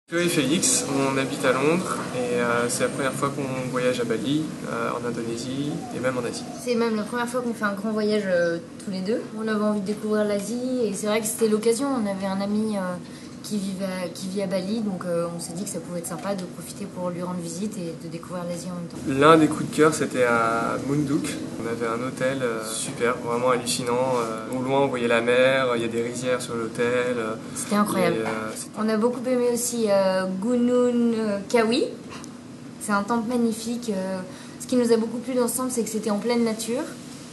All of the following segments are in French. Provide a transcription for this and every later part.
Chloé et Félix, on habite à Londres et c'est la première fois qu'on voyage à Bali, en Indonésie et même en Asie. C'est même la première fois qu'on fait un grand voyage tous les deux. On avait envie de découvrir l'Asie et c'est vrai que c'était l'occasion. On avait un ami qui vit à Bali, donc on s'est dit que ça pouvait être sympa de profiter pour lui rendre visite et de découvrir l'Asie en même temps. L'un des coups de cœur, c'était à Munduk. On avait un hôtel super, vraiment hallucinant. Au loin, on voyait la mer, il y a des rizières sur l'hôtel. C'était incroyable. On a beaucoup aimé aussi Gunung Kawi. C'est un temple magnifique. Ce qui nous a beaucoup plu dans ce temple, c'est que c'était en pleine nature.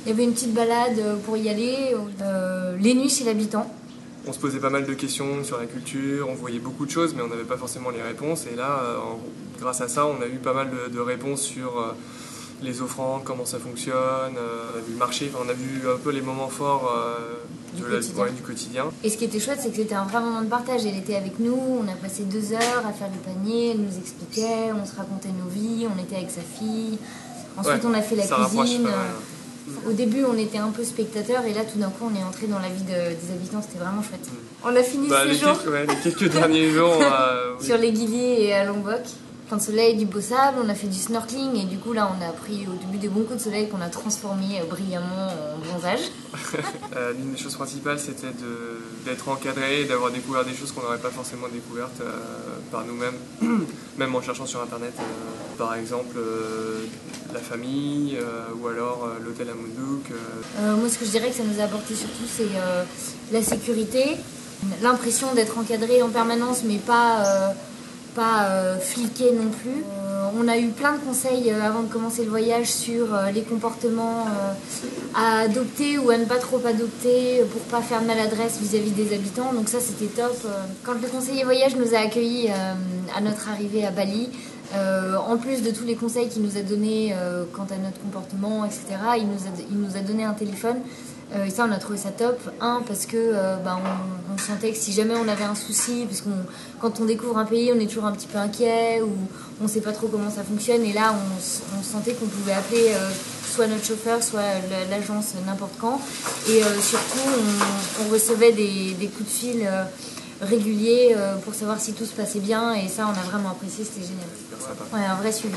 Il y avait une petite balade pour y aller. Les nuits chez l'habitant. On se posait pas mal de questions sur la culture, on voyait beaucoup de choses, mais on n'avait pas forcément les réponses. Et là, grâce à ça, on a eu pas mal de réponses sur les offrandes, comment ça fonctionne. On a vu le marché, on a vu un peu les moments forts du quotidien. Et ce qui était chouette, c'est que c'était un vrai moment de partage. Elle était avec nous, on a passé 2 heures à faire du panier, elle nous expliquait, on se racontait nos vies, on était avec sa fille. Ensuite, on a fait la cuisine. Au début, on était un peu spectateurs et là, tout d'un coup, on est entré dans la vie des habitants. C'était vraiment chouette. On a fini ce séjour les quelques derniers jours sur les Gili et à Lombok. Plein de soleil, du beau sable, on a fait du snorkeling et du coup, là, on a pris au début des bons coups de soleil qu'on a transformés brillamment en bronzage. L'une des choses principales, c'était d'être encadré et d'avoir découvert des choses qu'on n'aurait pas forcément découvertes par nous-mêmes, même en cherchant sur Internet. Par exemple, la famille ou alors l'hôtel à Munduk. Moi, ce que je dirais que ça nous a apporté surtout, c'est la sécurité, l'impression d'être encadré en permanence, mais pas fliqué non plus. On a eu plein de conseils avant de commencer le voyage sur les comportements à adopter ou à ne pas trop adopter pour pas faire de maladresse vis-à-vis des habitants. Donc ça, c'était top. Quand le conseiller voyage nous a accueillis à notre arrivée à Bali, en plus de tous les conseils qu'il nous a donnés quant à notre comportement, etc., il nous a donné un téléphone. Et ça, on a trouvé ça top. Parce que on sentait que si jamais on avait un souci, parce que quand on découvre un pays, on est toujours un petit peu inquiet ou on sait pas trop comment ça fonctionne. Et là, on sentait qu'on pouvait appeler soit notre chauffeur, soit l'agence n'importe quand. Et surtout, on recevait des coups de fil réguliers pour savoir si tout se passait bien. Et ça, on a vraiment apprécié. C'était génial. Ouais, un vrai suivi.